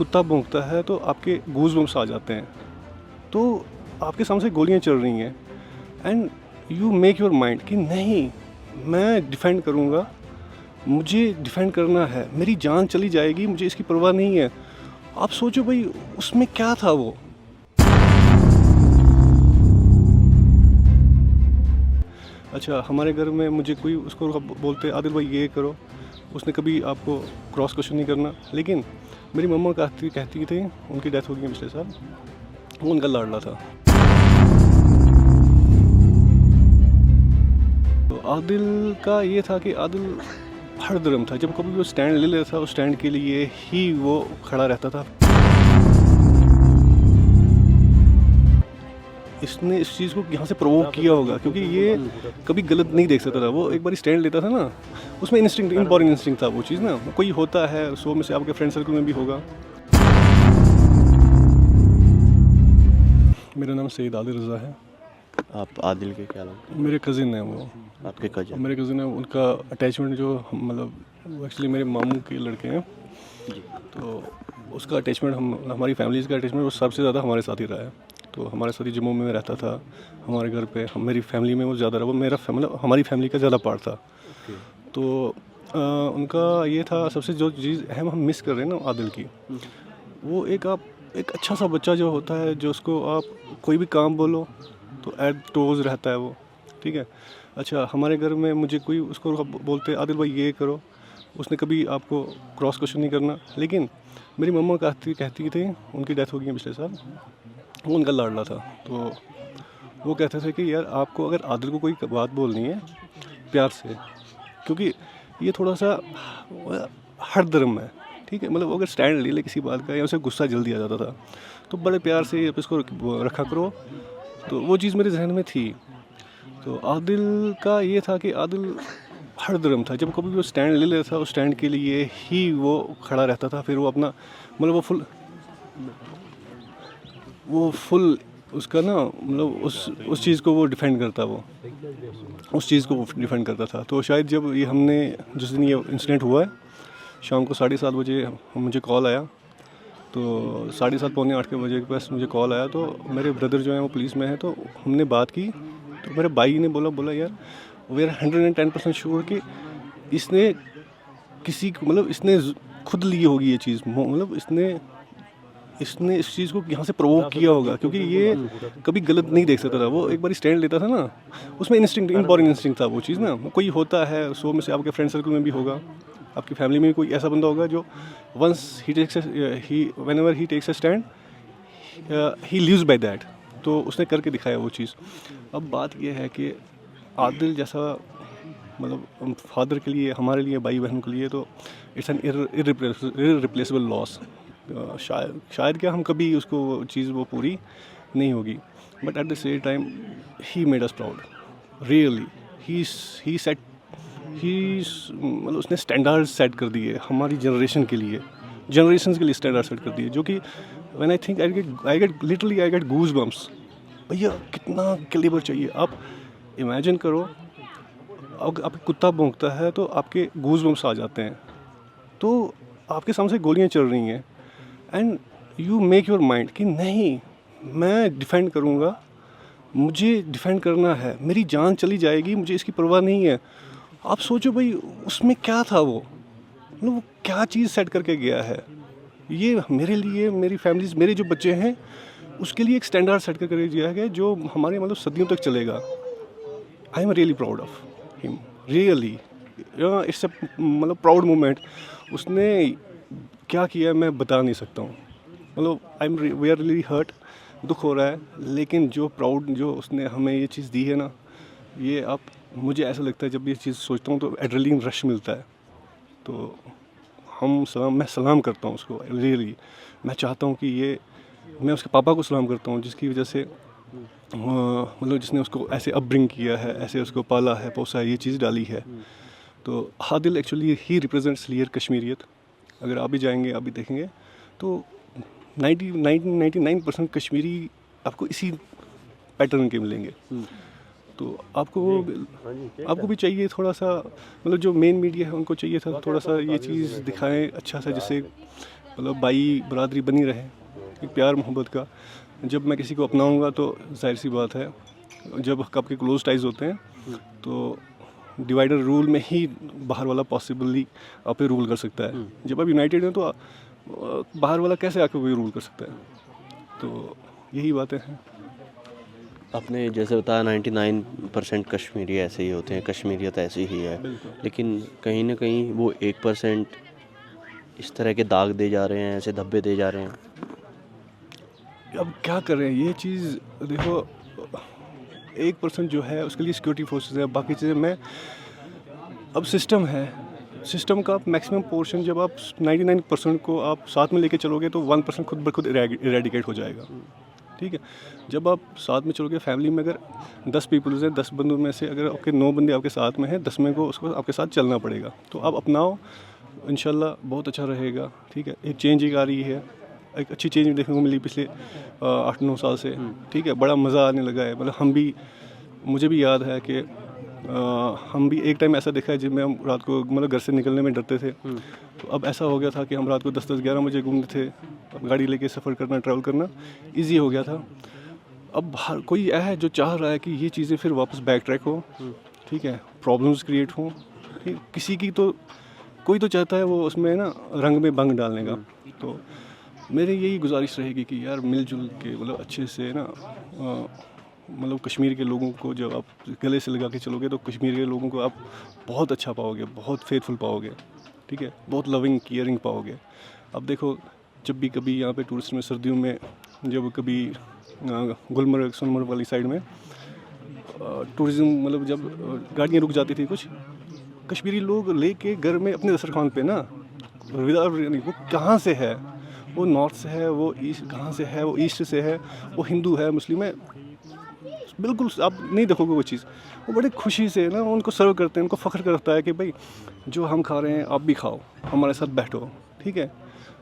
कुत्ता भौंकता है तो आपके गूज बम्स आ जाते हैं। तो आपके सामने से गोलियां चल रही हैं and you make your mind कि नहीं, मैं डिफेंड करूँगा, मुझे डिफेंड करना है, मेरी जान चली जाएगी, मुझे इसकी परवाह नहीं है। आप सोचो भाई उसमें क्या था वो। अच्छा, हमारे घर में मुझे कोई उसको बोलते आदिल भाई ये करो, उसने कभी आपको क्रॉस क्वेश्चन नहीं करना। लेकिन मेरी मम्मा कहती थी, उनकी डेथ हो गई पिछले साल, वो उनका लाडला था। तो आदिल का ये था कि आदिल हर धर्म था, जब कभी वो स्टैंड ले लेता था उस स्टैंड के लिए ही वो खड़ा रहता था। इसने इस चीज़ को यहाँ से प्रोवोक किया होगा क्योंकि ये कभी गलत नहीं देख सकता था। वो एक बार स्टैंड लेता था ना, उसमें इंस्टिंक्ट, इनबॉर्न इंस्टिंक्ट था वो चीज़ ना। कोई होता है 100 में से आपके फ्रेंड सर्कल में भी होगा। मेरा नाम सैयद आदिल रज़ा है। आप आदिल के क्या लगता मेरे कज़िन है वो, आपके कजन? मेरे कज़िन है। उनका अटैचमेंट जो मतलब वो एक्चुअली मेरे मामू के लड़के हैं, तो उसका अटैचमेंट हमारी फैमिलीज़ का अटैचमेंट वो सबसे ज़्यादा हमारे साथ ही रहा है। तो हमारे साथ ही जम्मू में रहता था, हमारे घर पे मेरी फैमिली में वो ज़्यादा रहा। वो मेरा मतलब हमारी फैमिली का ज़्यादा पार्ट था। तो उनका ये था, सबसे जो चीज़ अहम हम मिस कर रहे हैं ना आदिल की, वो एक अच्छा सा बच्चा जो होता है, जो उसको आप कोई भी काम बोलो तो एट टोज रहता है वो, ठीक है। अच्छा, हमारे घर में मुझे कोई उसको बोलते आदिल भाई ये करो, उसने कभी आपको क्रॉस क्वेश्चन नहीं करना। लेकिन मेरी मम्मा कहती थी, उनकी डेथ हो गई पिछले साल, वो उनका लाडला था। तो वो कहते थे कि यार आपको अगर आदिल को कोई बात बोलनी है प्यार से, क्योंकि ये थोड़ा सा हर धर्म है, ठीक है। मतलब अगर स्टैंड ले ले किसी बात का या उसे गुस्सा जल्दी आ जाता था, तो बड़े प्यार से इसको रखा करो। तो वो चीज़ मेरे जहन में थी। तो आदिल का ये था कि आदिल हर धर्म था, जब कभी वो स्टैंड ले लेता था उस स्टैंड के लिए ही वो खड़ा रहता था। फिर वो अपना मतलब वो फुल उसका ना मतलब उस चीज़ को वो डिफेंड करता, वो उस चीज़ को वो डिफेंड करता था। तो शायद जब ये हमने जिस दिन ये इंसिडेंट हुआ है, शाम को 7:30 बजे मुझे कॉल आया। तो 7:30 पौने 8 के बजे के पास मुझे कॉल आया। तो मेरे ब्रदर जो हैं वो पुलिस में हैं, तो हमने बात की। तो मेरे भाई ने बोला यार वी आर 110% श्योर कि इसने किसी को मतलब इसने खुद ली होगी ये चीज़, मतलब इसने इस चीज़ को यहाँ से प्रोवोक किया होगा क्योंकि ये कभी गलत नहीं देख सकता था। वो एक बार स्टैंड लेता था ना, उसमें इंस्टिंक्ट, इनबॉर्न इंस्टिंक्ट था वो चीज़ ना। कोई होता है 100 में से आपके फ्रेंड सर्कल में भी होगा, आपकी फैमिली में कोई ऐसा बंदा होगा जो once whenever he takes a stand he lives by that. तो उसने करके दिखाया वो चीज़। अब बात यह है कि आदिल जैसा मतलब फादर के लिए, हमारे लिए, भाई बहन के लिए, तो इट्स एन इररिप्लेसेबल लॉस। शायद क्या हम कभी उसको चीज़ वो पूरी नहीं होगी, but at the same time he made us proud really. He set मतलब उसने स्टैंडर्ड सेट कर दिए हमारी जनरेशन के लिए, जनरेशन के लिए स्टैंडर्ड सेट कर दिए, जो कि when I think I get literally I get goose bumps. भैया कितना कैलिबर चाहिए। आप इमेजिन करो, आपके कुत्ता भौंकता है तो आपके गूज बम्स आ जाते हैं। तो आपके सामने से गोलियां चल रही हैं and you make your mind कि नहीं, मैं डिफेंड करूँगा, मुझे डिफेंड करना है, मेरी जान चली जाएगी, मुझे इसकी परवाह नहीं है। आप सोचो भाई उसमें क्या था वो, मतलब वो क्या चीज़ सेट करके गया है। ये मेरे लिए, मेरी फैमिलीज, मेरे जो बच्चे हैं उसके लिए एक स्टैंडर्ड सेट करके दिया है जो हमारे मतलब सदियों तक चलेगा। I am really proud of him, really it's मतलब प्राउड मोमेंट। उसने क्या किया मैं बता नहीं सकता हूँ। मतलब वी आर रियली हर्ट, दुख हो रहा है, लेकिन जो प्राउड जो उसने हमें ये चीज़ दी है ना, ये आप मुझे ऐसा लगता है जब ये चीज़ सोचता हूँ तो एड्रेनलिन रश मिलता है। तो मैं सलाम करता हूँ उसको रियली। मैं चाहता हूँ कि ये, मैं उसके पापा को सलाम करता हूँ जिसकी वजह से मतलब जिसने उसको ऐसे अपब्रिंग किया है, ऐसे उसको पाला है, पोसा है, ये चीज़ डाली है। तो आदिल एक्चुअली ही रिप्रेजेंट्स क्लियर कश्मीरियत। अगर आप भी जाएंगे, आप भी देखेंगे तो 99% कश्मीरी आपको इसी पैटर्न के मिलेंगे। तो आपको भी चाहिए थोड़ा सा, मतलब जो मेन मीडिया है उनको चाहिए था थोड़ा सा ये चीज़ दिखाएं अच्छा सा, जिससे मतलब भाई बरादरी बनी रहे, एक प्यार मोहब्बत का। जब मैं किसी को अपनाऊंगा तो जाहिर सी बात है, जब आपके क्लोज टाइज होते हैं तो डिवाइडर रूल में ही बाहर वाला पॉसिबली आप पे रूल कर सकता है। जब आप यूनाइटेड हैं तो बाहर वाला कैसे आके कोई रूल कर सकता है? तो यही बातें हैं। आपने जैसे बताया 99% कश्मीरी ऐसे ही होते हैं, कश्मीरियत ऐसी ही है, लेकिन कहीं ना कहीं वो 1% इस तरह के दाग दे जा रहे हैं, ऐसे धब्बे दे जा रहे हैं। अब क्या कर रहे हैं ये चीज़? देखो 1% जो है उसके लिए सिक्योरिटी फोर्सेस है, बाकी चीज़ें मैं अब सिस्टम है, सिस्टम का मैक्सिमम पोर्शन जब आप 99% को आप साथ में लेके चलोगे तो 1% खुद ब खुद इरेडिकेट हो जाएगा। ठीक है, जब आप साथ में चलोगे, फैमिली में अगर 10 पीपल्स हैं, 10 बंदों में से अगर आपके 9 बंदे आपके साथ में हैं, 10 में को उसको आपके साथ चलना पड़ेगा। तो आप अपनाओ, इंशाल्लाह बहुत अच्छा रहेगा। ठीक है, एक चेंज एक आ रही है, एक अच्छी चेंज देखने को मिली पिछले 8-9 साल से। ठीक है, बड़ा मज़ा आने लगा है। मतलब मुझे भी याद है कि हम भी एक टाइम ऐसा देखा है जिसमें हम रात को मतलब घर से निकलने में डरते थे। तो अब ऐसा हो गया था कि हम रात को 10-10, 11 बजे घूमते थे। अब गाड़ी लेके सफ़र करना, ट्रैवल करना ईजी हो गया था। अब हर कोई है जो चाह रहा है कि ये चीज़ें फिर वापस बैक ट्रैक हो। ठीक है, प्रॉब्लम्स क्रिएट हो। ठीक, किसी की तो कोई तो चाहता है वो उसमें ना रंग में भंग डालने का। तो मेरी यही गुजारिश रहेगी कि यार मिलजुल के मतलब अच्छे से ना मतलब कश्मीर के लोगों को जब आप गले से लगा के चलोगे तो कश्मीर के लोगों को आप बहुत अच्छा पाओगे, बहुत फेथफुल पाओगे। ठीक है, बहुत लविंग केयरिंग पाओगे। अब देखो, जब भी कभी यहाँ पे टूरिस्ट में सर्दियों में जब कभी गुलमर्ग सोनमर्ग वाली साइड में टूरिज़्म मतलब जब गाड़ियाँ रुक जाती थी, कुछ कश्मीरी लोग लेके घर में अपने दस्तरखान पे ना वो कहाँ से है, वो नॉर्थ से है, वो ईस्ट कहाँ से है, वो ईस्ट से है, वो हिंदू है, मुस्लिम है, बिल्कुल आप नहीं देखोगे वो चीज़। वो बड़े खुशी से ना उनको सर्व करते हैं, उनको फ़ख्र करता है कि भाई जो हम खा रहे हैं आप भी खाओ, हमारे साथ बैठो। ठीक है,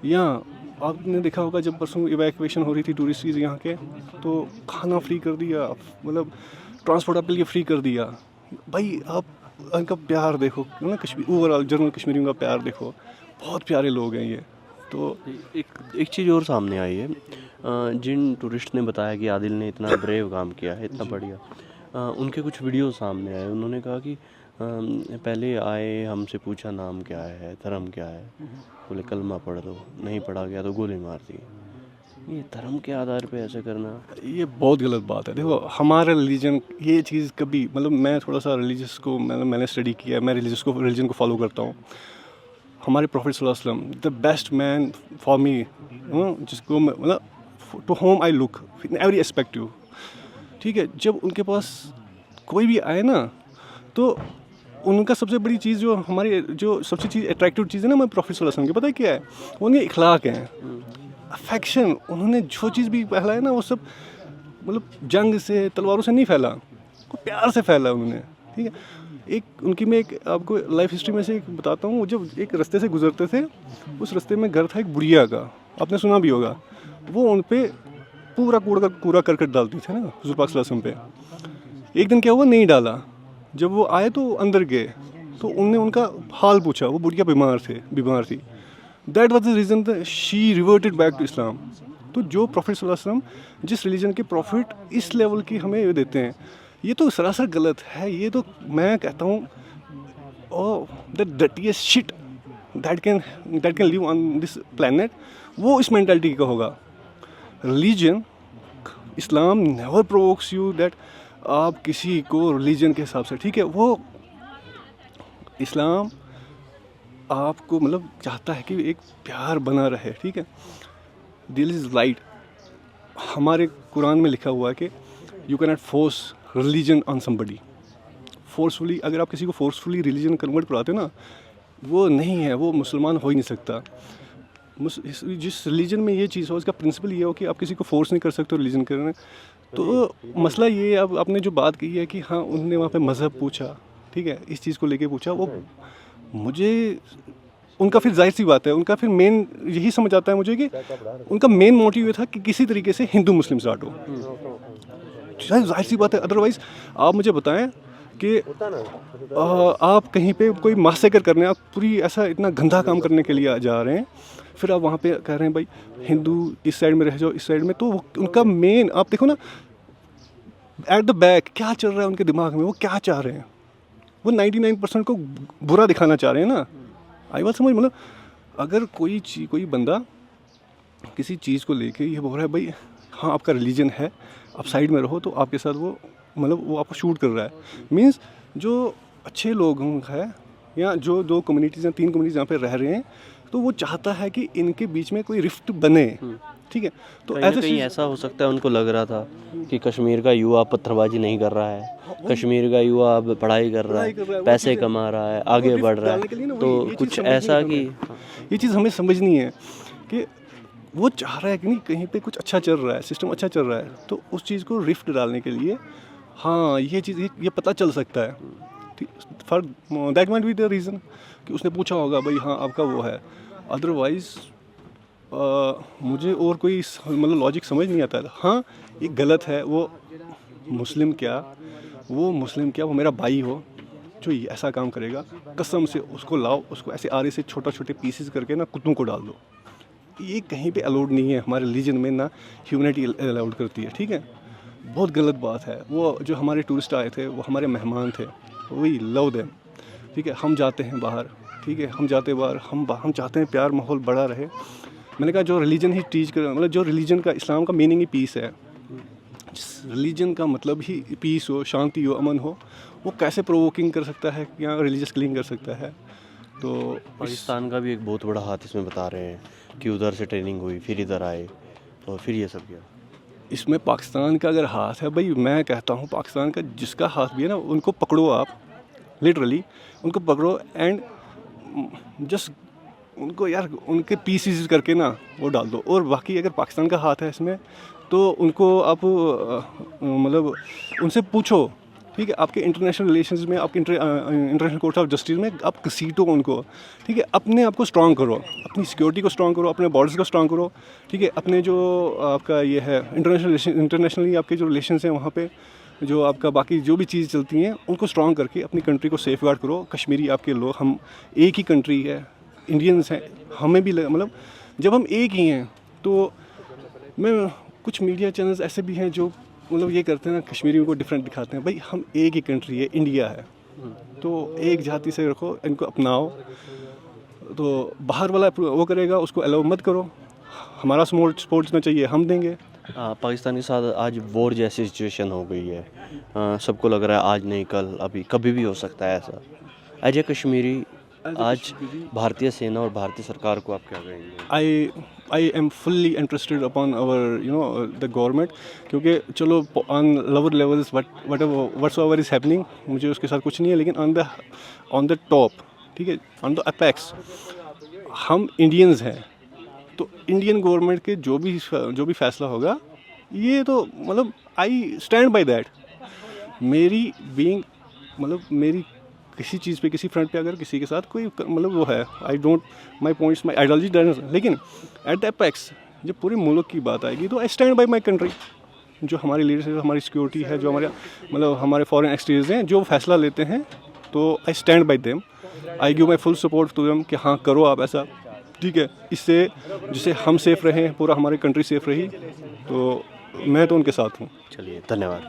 यहाँ आपने देखा होगा जब परसों इवैक्यूएशन हो रही थी टूरिस्ट चीज़ यहाँ के, तो खाना फ्री कर दिया, मतलब ट्रांसपोर्ट आपके लिए फ्री कर दिया। भाई आप उनका प्यार देखो ना, कश्मीर ओवरऑल जनरल कश्मीरियों का प्यार देखो, बहुत प्यारे लोग हैं ये। तो एक चीज़ और सामने आई है, जिन टूरिस्ट ने बताया कि आदिल ने इतना ब्रेव काम किया है, इतना बढ़िया, उनके कुछ वीडियो सामने आए। उन्होंने कहा कि पहले आए, हमसे पूछा नाम क्या है, धर्म क्या है, बोले कलमा पढ़ लो, नहीं पढ़ा गया तो गोली मार दी। ये धर्म के आधार पे ऐसा करना, ये बहुत गलत बात है। देखो हमारा रिलीजन ये चीज़ कभी मतलब मैं थोड़ा सा रिलीजियस को मैंने स्टडी किया है, मैं रिलीजन को फॉलो करता हूँ। हमारे प्रॉफिट सल्लल्लाहु अलैहि वसल्लम the best man for me, जिसको मतलब to whom I look in every aspective. ठीक है, जब उनके पास कोई भी आए ना तो उनका सबसे बड़ी चीज़ जो हमारी जो सबसे चीज़ अट्रैक्टिव चीज़ है ना हमारे प्रॉफिट सल्लल्लाहु अलैहि वसल्लम की, पता है क्या है? वो उनके इखलाक हैं, अफेक्शन। उन्होंने जो चीज़ भी फैलाया ना वो सब मतलब जंग से, तलवारों से नहीं फैला, वो प्यार से फैला उन्होंने। ठीक है, एक उनकी मैं एक आपको लाइफ हिस्ट्री में से एक बताता हूँ। जब एक रास्ते से गुजरते थे, उस रास्ते में घर था एक बुढ़िया का, आपने सुना भी होगा। वो उन पे पूरा कूड़ा करकट डालती थी ना हुज़ूर पाक सल्लल्लाहु अलैहि वसल्लम पे। एक दिन क्या हुआ, नहीं डाला। जब वो आए तो अंदर गए तो उनने उनका हाल पूछा। वो बुढ़िया बीमार थी। That was the reason she reverted back to Islam. तो जो प्रॉफिट सल्लल्लाहु अलैहि वसल्लम जिस रिलीजन के प्रॉफिट इस लेवल की हमें ये देते हैं, ये तो सरासर गलत है। ये तो मैं कहता हूँ the dirtiest shit that can live on this planet, वो इस मेंटालिटी का होगा। Religion Islam never provokes you that आप किसी को रिलीजन के हिसाब से, ठीक है, वो इस्लाम आपको मतलब चाहता है कि एक प्यार बना रहे। ठीक है, दिल इज़ लाइट। हमारे कुरान में लिखा हुआ है कि you can not force religion on somebody. Forcefully अगर आप किसी को फोर्सफुली रिलीजन कन्वर्ट कराते हो ना, वो नहीं है, वो मुसलमान हो ही नहीं सकता। जिस रिलीजन में ये चीज़ हो, इसका प्रिंसिपल ये हो कि आप किसी को फोर्स नहीं कर सकते हो रिलीजन करने। तो मसला ये है, अब आपने जो बात की है कि हाँ उन्होंने वहाँ पे मज़हब पूछा, ठीक है, इस चीज़ को लेके पूछा, वो मुझे उनका फिर जाहिर सी बात है, उनका फिर मेन यही समझ आता है मुझे कि उनका मेन मोटिव ये था कि किसी तरीके से हिंदू मुस्लिम स्टार्ट हो। जाहिर सी बात है, अदरवाइज़ आप मुझे बताएं कि आप कहीं पे कोई मासेकर करने, आप पूरी ऐसा इतना गंदा काम करने के लिए जा रहे हैं, फिर आप वहाँ पे कह रहे हैं भाई हिंदू इस साइड में रह जाओ, इस साइड में। तो उनका मेन आप देखो ना, एट द बैक क्या चल रहा है उनके दिमाग में, वो क्या चाह रहे हैं, वो 99% को बुरा दिखाना चाह रहे हैं ना। आई बात समझ, मतलब अगर कोई बंदा किसी चीज़ को लेके ये बोल रहा है भाई हाँ आपका रिलीजन है, आप साइड में रहो, तो आपके साथ वो मतलब वो आपको शूट कर रहा है। मींस जो अच्छे लोग हैं या जो 2 कम्युनिटीज़ या 3 कम्युनिटीज़ यहाँ पे रह रहे हैं, तो वो चाहता है कि इनके बीच में कोई रिफ्ट बने, ठीक है। तो कहीं ना कहीं ऐसा हो सकता है, उनको लग रहा था कि कश्मीर का युवा पत्थरबाजी नहीं कर रहा है, कश्मीर का युवा अब पढ़ाई कर रहा है, पैसे कमा रहा है, आगे बढ़ रहा है, तो कुछ ऐसा कि ये चीज़ हमें समझनी है कि वो चाह रहा है कि नहीं कहीं पे कुछ अच्छा चल रहा है, सिस्टम अच्छा चल रहा है, तो उस चीज़ को रिफ्ट डालने के लिए हाँ ये चीज़ ये पता चल सकता है, for that might be the reason कि उसने पूछा होगा भाई हाँ आपका वो है। अदरवाइज़ मुझे और कोई मतलब लॉजिक समझ नहीं आता। हाँ ये गलत है, वो मुस्लिम क्या वो मेरा भाई हो जो ये ऐसा काम करेगा, कसम से उसको लाओ, उसको ऐसे आरे से छोटे पीसेस करके ना कुत्तों को डाल दो। ये कहीं पे अलाउड नहीं है, हमारे रिलीजन में ना ह्यूमैनिटी अलाउड करती है, ठीक है। बहुत गलत बात है। वो जो हमारे टूरिस्ट आए थे वो हमारे मेहमान थे, वी लव देम, ठीक है। हम जाते हैं बाहर, ठीक है, हम जाते बाहर, हम चाहते हैं प्यार माहौल बड़ा रहे। मैंने कहा जो रिलीजन ही टीच कर, मतलब जो रिलीजन का, इस्लाम का मीनिंग ही पीस है, रिलीजन का मतलब ही पीस हो, शांति हो, अमन हो, वो कैसे प्रोवोकिंग कर सकता है या रिलीजियस किलिंग कर सकता है। तो पाकिस्तान का भी एक बहुत बड़ा हाथ इसमें बता रहे हैं कि उधर से ट्रेनिंग हुई, फिर इधर आए और फिर ये सब किया। इसमें पाकिस्तान का अगर हाथ है, भाई मैं कहता हूँ पाकिस्तान का जिसका हाथ भी है ना, उनको पकड़ो आप, लिटरली उनको पकड़ो एंड जस्ट उनको यार उनके पीसीस करके ना वो डाल दो। और बाकी अगर पाकिस्तान का हाथ है इसमें, तो उनको आप मतलब उनसे पूछो, ठीक है, आपके इंटरनेशनल रिलेशंस में, आपके इंटरनेशनल कोर्ट ऑफ जस्टिस में आप घसीटो उनको, ठीक है। अपने आप को स्ट्रॉन्ग करो, अपनी सिक्योरिटी को स्ट्रॉन्ग करो, अपने बॉर्डर्स को स्ट्रॉन्ग करो, ठीक है। अपने जो आपका ये है इंटरनेशनली आपके जो रिलेशंस हैं वहाँ पे, जो आपका बाकी जो भी चीज़ चलती हैं उनको स्ट्रॉन्ग करके अपनी कंट्री को सेफ गार्ड करो। कश्मीरी आपके लोग, हम एक ही कंट्री है, इंडियंस हैं, हमें भी मतलब जब हम एक ही हैं, तो मैं कुछ मीडिया चैनल्स ऐसे भी हैं जो मतलब ये करते हैं ना, कश्मीरियों को डिफरेंट दिखाते हैं। भाई हम एक ही कंट्री है, इंडिया है, तो एक जाति से रखो, इनको अपनाओ। तो बाहर वाला वो करेगा उसको अलाउ मत करो। हमारा सपोर्ट जितना चाहिए हम देंगे। पाकिस्तान के साथ आज वॉर जैसी सिचुएशन हो गई है, सबको लग रहा है आज नहीं कल, अभी कभी भी हो सकता है ऐसा। एज ए कश्मीरी आज भारतीय सेना और भारतीय सरकार को आप क्या कहेंगे? I am fully interested upon our the government, क्योंकि चलो on lower levels whatever is happening, मुझे उसके साथ कुछ नहीं है, लेकिन ऑन द टॉप, ठीक है, ऑन द अपेक्स हम इंडियंस हैं। तो इंडियन गवर्नमेंट के जो भी फैसला होगा, ये तो मतलब आई स्टैंड बाय दैट। मेरी बीइंग मतलब मेरी किसी चीज़ पे, किसी फ्रंट पे अगर किसी के साथ कोई मतलब वो है, I don't my points, my ideology doesn't, लेकिन एट द अपेक्स जब पूरे मुल्क की बात आएगी तो I stand bye my country. जो हमारी लीडरशिप, हमारी सिक्योरिटी है, जो हमारे मतलब हमारे फॉरेन एक्सचेंज हैं, जो फैसला लेते हैं, तो I stand by them, I give my full support to them कि हाँ करो आप ऐसा, ठीक है। इससे जिससे हम सेफ रहें, पूरा हमारी कंट्री सेफ रही, तो मैं तो उनके साथ हूँ। चलिए, धन्यवाद।